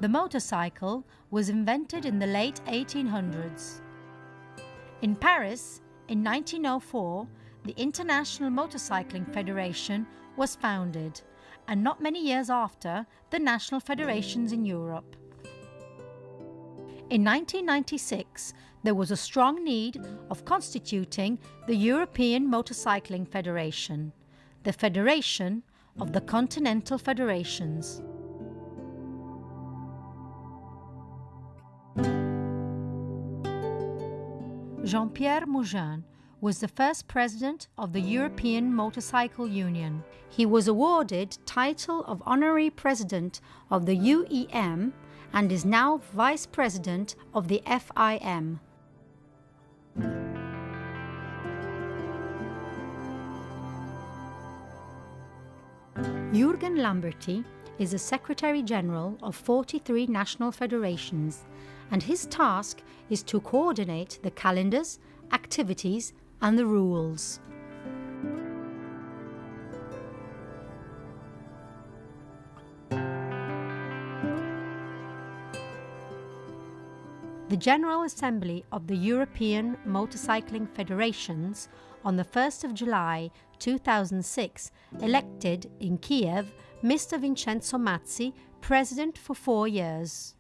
The motorcycle was invented in the late 1800s. In Paris, in 1904, the International Motorcycling Federation was founded, and not many years after, the national federations in Europe. In 1996, there was a strong need of constituting the European Motorcycling Federation, the Federation of the Continental Federations. Jean-Pierre Mougin was the first president of the European Motorcycle Union. He was awarded title of honorary president of the UEM and is now vice president of the FIM. Jürgen Lamberty is the Secretary General of 43 national federations, and his task is to coordinate the calendars, activities, and the rules. The General Assembly of the European Motorcycling Federations on the 1st of July 2006 elected in Kiev Mr. Vincenzo Mazzi president for 4 years.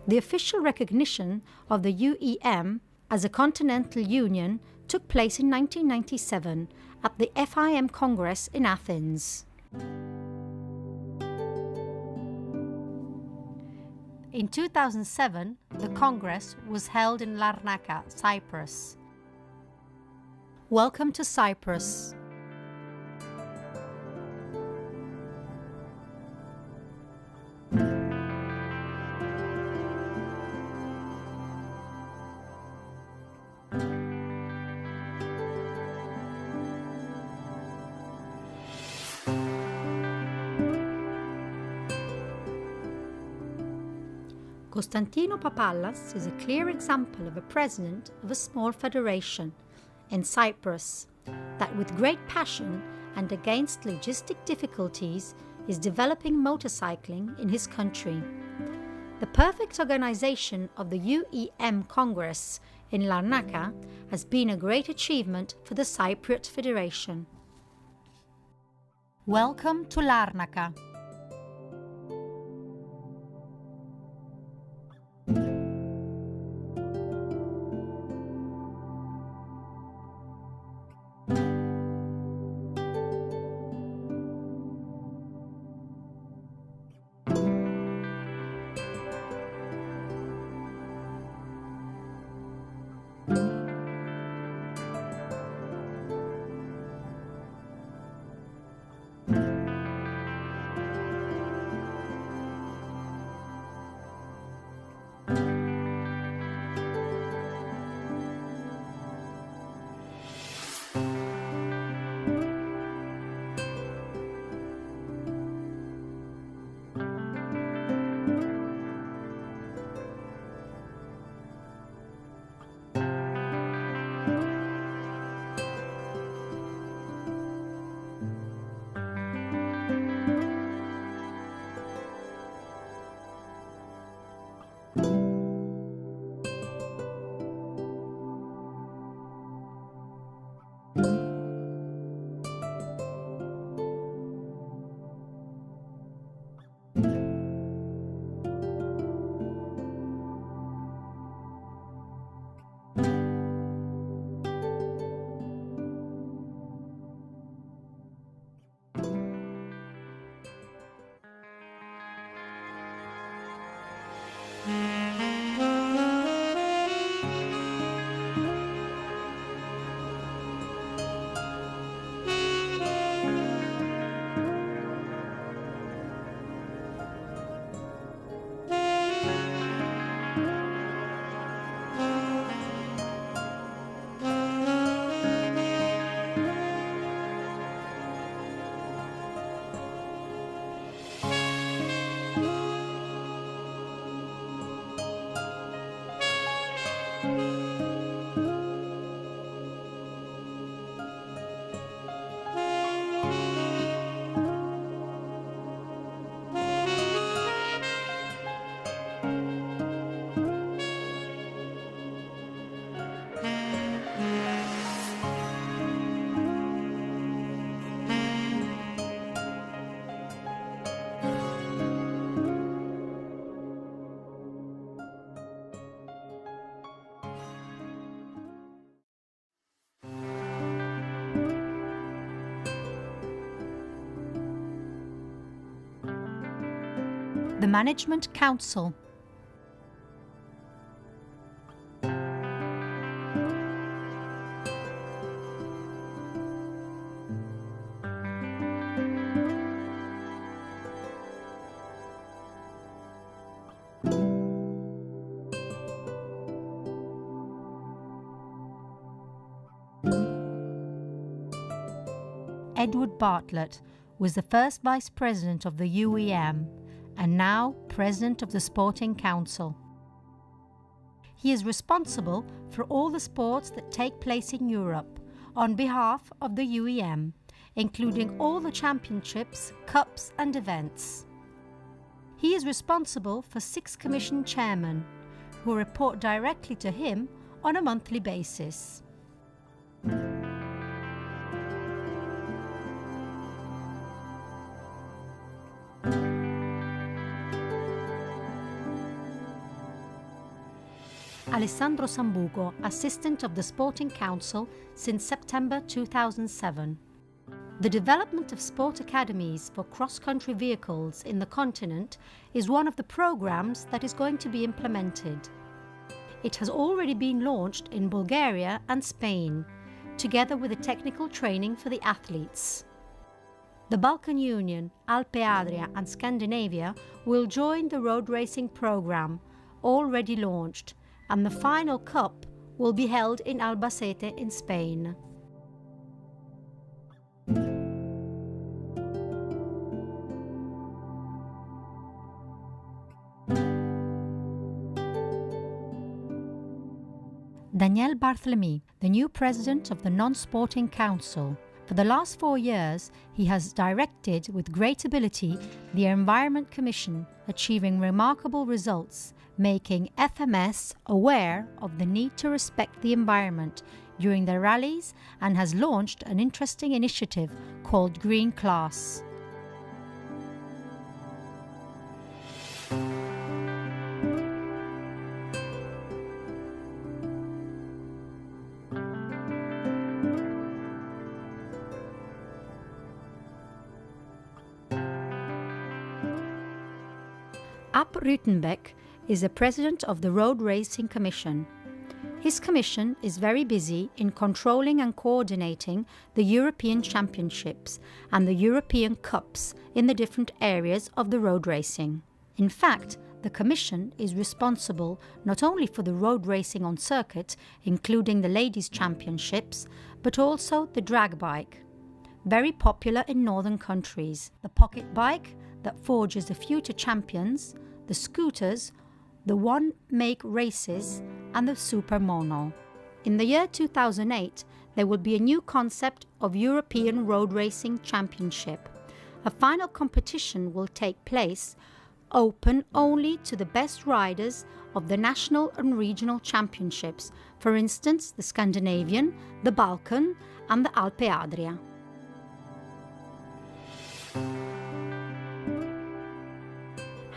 The official recognition of the UEM as a continental union took place in 1997 at the FIM Congress in Athens. In 2007, the Congress was held in Larnaca, Cyprus. Welcome to Cyprus. Costantino Papallas is a clear example of a president of a small federation in Cyprus that with great passion and against logistic difficulties is developing motorcycling in his country. The perfect organization of the UEM Congress in Larnaca has been a great achievement for the Cypriot Federation. Welcome to Larnaca. The Management Council. Edward Bartlett was the first Vice President of the UEM and now President of the Sporting Council. He is responsible for all the sports that take place in Europe on behalf of the UEM, including all the championships, cups and events. He is responsible for 6 commission chairmen, who report directly to him on a monthly basis. Alessandro Sambuco, Assistant of the Sporting Council since September 2007. The development of sport academies for cross-country vehicles in the continent is one of the programs that is going to be implemented. It has already been launched in Bulgaria and Spain, together with the technical training for the athletes. The Balkan Union, Alpe Adria and Scandinavia will join the road racing program, already launched, and the final cup will be held in Albacete in Spain. Daniel Barthélemy, the new president of the Non-Sporting Council. For the last 4 years, he has directed with great ability the Environment Commission, achieving remarkable results, making FMS aware of the need to respect the environment during their rallies, and has launched an interesting initiative called Green Class. Ab Rutenbeck is the president of the Road Racing Commission. His commission is very busy in controlling and coordinating the European Championships and the European Cups in the different areas of the road racing. In fact, the commission is responsible not only for the road racing on circuit, including the Ladies' Championships, but also the drag bike, very popular in northern countries, the pocket bike that forges the future champions, the scooters, the one-make races, and the super mono. In the year 2008, there will be a new concept of European Road Racing Championship. A final competition will take place, open only to the best riders of the national and regional championships, for instance the Scandinavian, the Balkan, and the Alpe Adria.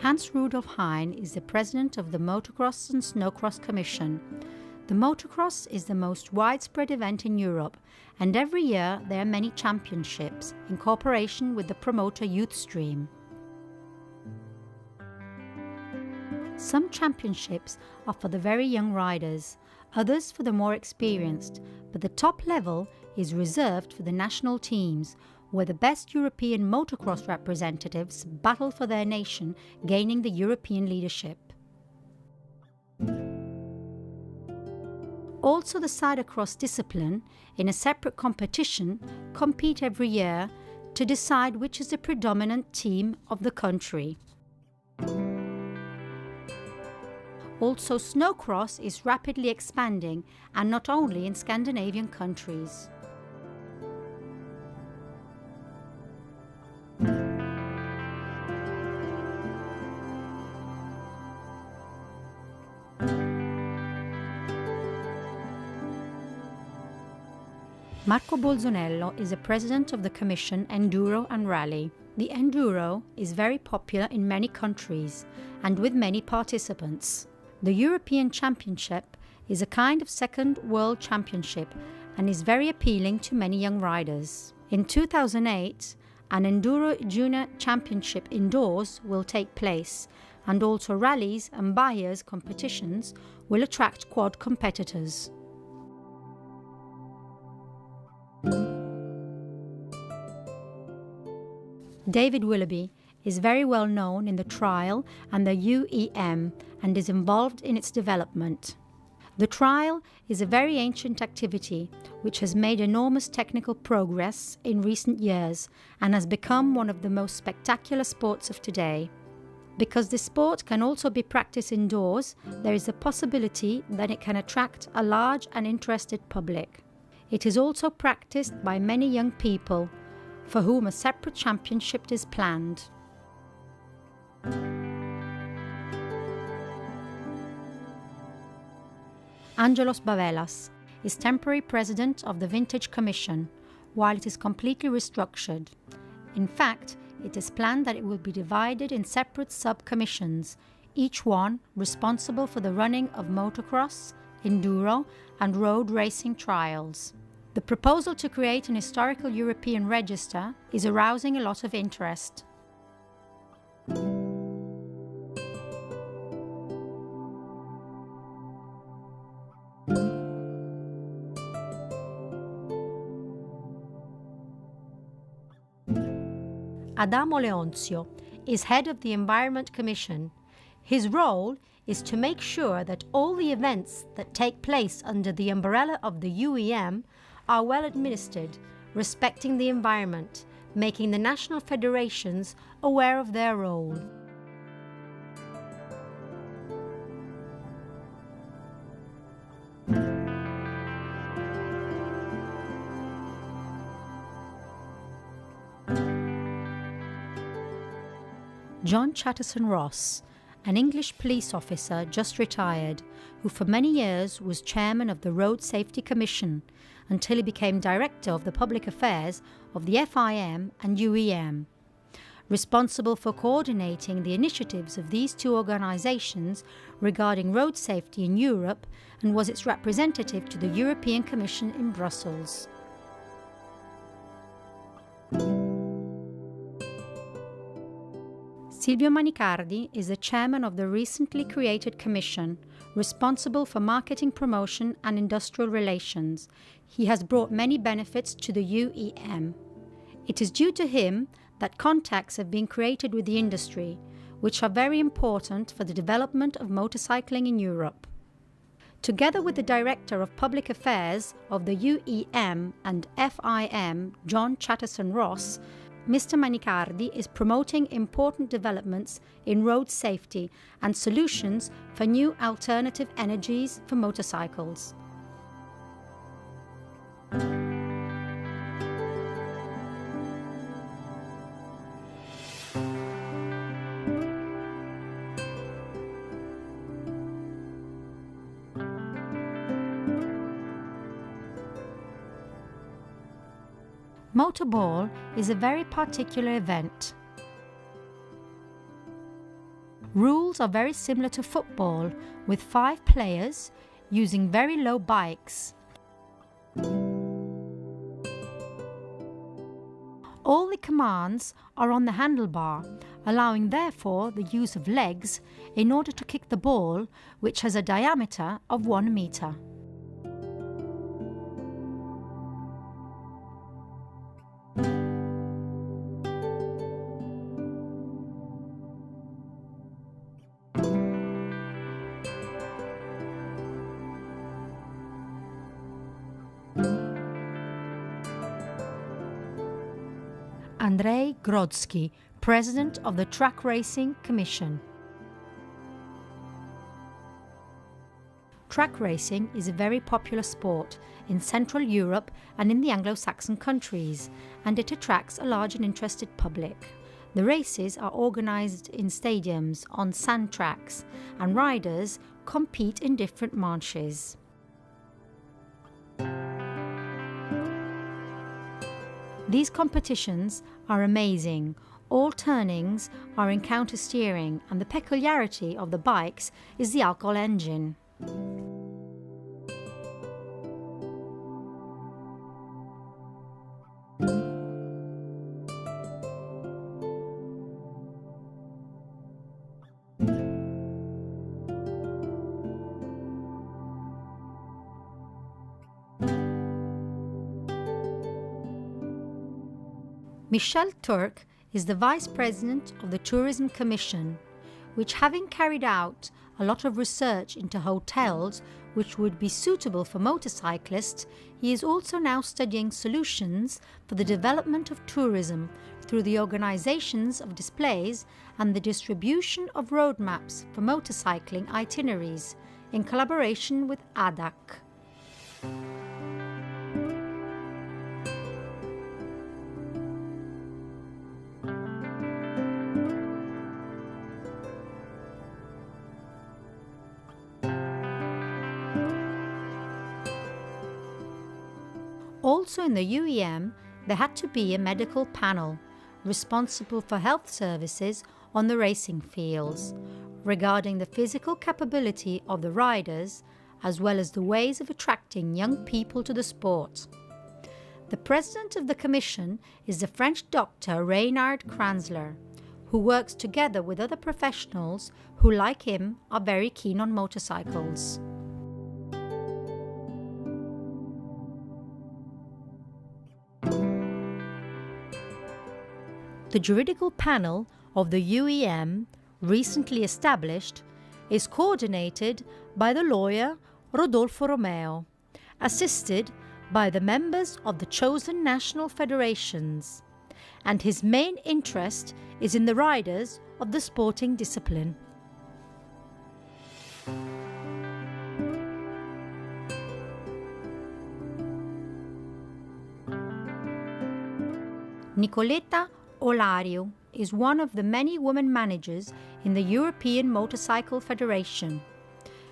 Hans Rudolf Hein is the president of the Motocross and Snowcross Commission. The motocross is the most widespread event in Europe, and every year there are many championships in cooperation with the promoter Youthstream. Some championships are for the very young riders, others for the more experienced, but the top level is reserved for the national teams, where the best European motocross representatives battle for their nation, gaining the European leadership. Also, the cyclocross discipline, in a separate competition, compete every year to decide which is the predominant team of the country. Also, snowcross is rapidly expanding, and not only in Scandinavian countries. Marco Bolzonello is the president of the Commission Enduro and Rally. The Enduro is very popular in many countries and with many participants. The European Championship is a kind of second world championship and is very appealing to many young riders. In 2008, an Enduro Junior Championship indoors will take place, and also rallies and buyers competitions will attract quad competitors. David Willoughby is very well known in the trial and the UEM and is involved in its development. The trial is a very ancient activity which has made enormous technical progress in recent years and has become one of the most spectacular sports of today. Because this sport can also be practiced indoors, there is a possibility that it can attract a large and interested public. It is also practiced by many young people, for whom a separate championship is planned. Angelos Bavelas is temporary president of the Vintage Commission, while it is completely restructured. In fact, it is planned that it will be divided in separate sub-commissions, each one responsible for the running of motocross, enduro, and road racing trials. The proposal to create an historical European register is arousing a lot of interest. Adamo Leonzio is head of the Environment Commission. His role is to make sure that all the events that take place under the umbrella of the UEM are well administered, respecting the environment, making the national federations aware of their role. John Chatterson-Ross, an English police officer just retired, who for many years was chairman of the Road Safety Commission until he became director of the public affairs of the FIM and UEM. Responsible for coordinating the initiatives of these two organizations regarding road safety in Europe, and was its representative to the European Commission in Brussels. Silvio Manicardi is the chairman of the recently created commission, responsible for marketing promotion and industrial relations. He has brought many benefits to the UEM. It is due to him that contacts have been created with the industry, which are very important for the development of motorcycling in Europe. Together with the Director of Public Affairs of the UEM and FIM, John Chatterson-Ross, Mr. Manicardi is promoting important developments in road safety and solutions for new alternative energies for motorcycles. Motorball is a very particular event. Rules are very similar to football, with 5 players using very low bikes. All the commands are on the handlebar, allowing therefore the use of legs in order to kick the ball, which has a diameter of 1 meter. Andrzej Grodzki, President of the Track Racing Commission. Track racing is a very popular sport in Central Europe and in the Anglo-Saxon countries, and it attracts a large and interested public. The races are organised in stadiums on sand tracks, and riders compete in different manches. These competitions are amazing. All turnings are in counter steering, and the peculiarity of the bikes is the alcohol engine. Michel Turk is the Vice President of the Tourism Commission, which, having carried out a lot of research into hotels which would be suitable for motorcyclists, he is also now studying solutions for the development of tourism through the organizations of displays and the distribution of roadmaps for motorcycling itineraries in collaboration with ADAC. Also in the UEM, there had to be a medical panel responsible for health services on the racing fields, regarding the physical capability of the riders, as well as the ways of attracting young people to the sport. The president of the commission is the French doctor Reynard Kranzler, who works together with other professionals who, like him, are very keen on motorcycles. The juridical panel of the UEM, recently established, is coordinated by the lawyer Rodolfo Romeo, assisted by the members of the chosen national federations, and his main interest is in the riders of the sporting discipline. Nicoletta Olario is one of the many women managers in the European Motorcycle Federation.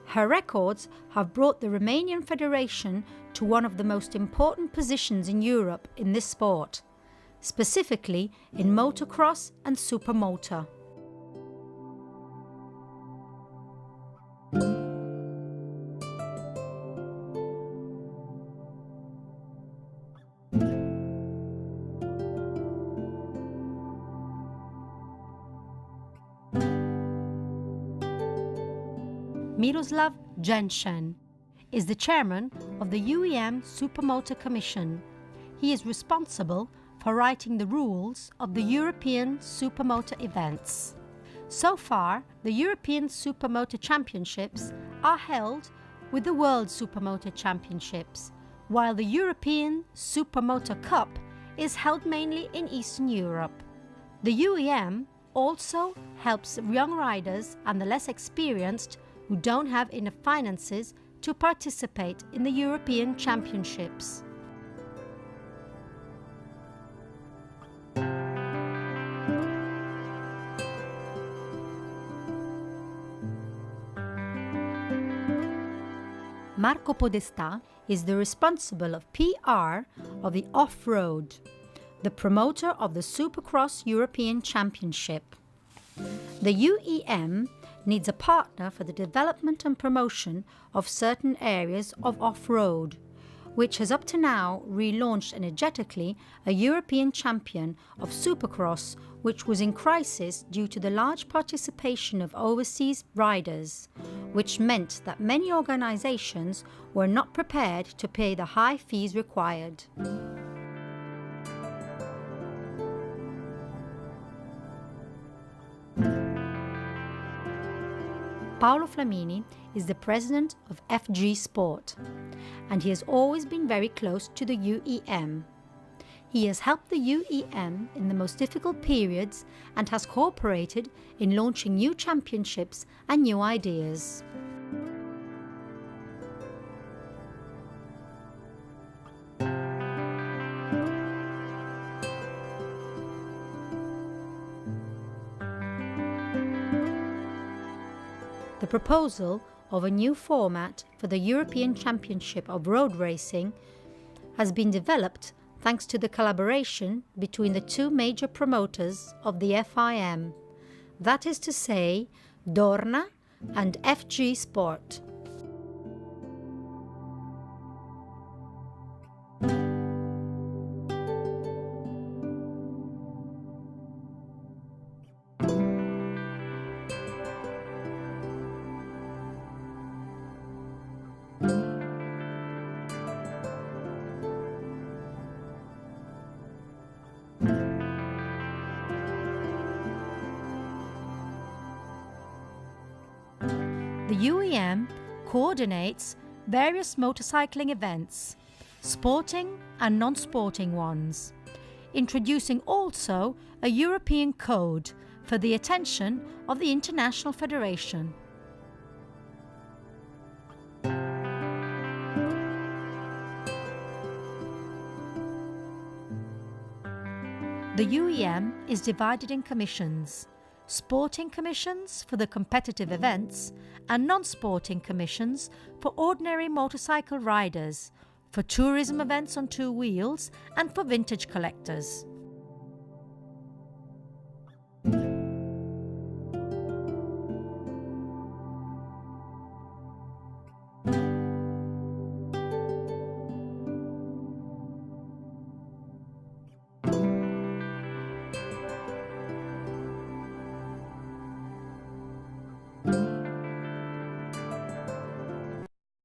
Her records have brought the Romanian Federation to one of the most important positions in Europe in this sport, specifically in motocross and supermoto. Miroslav Jensen is the chairman of the UEM Supermoto Commission. He is responsible for writing the rules of the European Supermoto events. So far, the European Supermoto Championships are held with the World Supermoto Championships, while the European Supermoto Cup is held mainly in Eastern Europe. The UEM also helps young riders and the less experienced who don't have enough finances to participate in the European Championships. Marco Podestà is the responsible of PR of the Off-Road, the promoter of the Supercross European Championship. The UEM needs a partner for the development and promotion of certain areas of off-road, which has up to now relaunched energetically a European champion of Supercross, which was in crisis due to the large participation of overseas riders, which meant that many organizations were not prepared to pay the high fees required. Paolo Flamini is the president of FG Sport, and he has always been very close to the UEM. He has helped the UEM in the most difficult periods and has cooperated in launching new championships and new ideas. The proposal of a new format for the European Championship of Road Racing has been developed thanks to the collaboration between the two major promoters of the FIM, that is to say, Dorna and FG Sport. The UEM coordinates various motorcycling events, sporting and non-sporting ones, introducing also a European code for the attention of the International Federation. The UEM is divided in commissions: sporting commissions for the competitive events and non-sporting commissions for ordinary motorcycle riders, for tourism events on two wheels and for vintage collectors.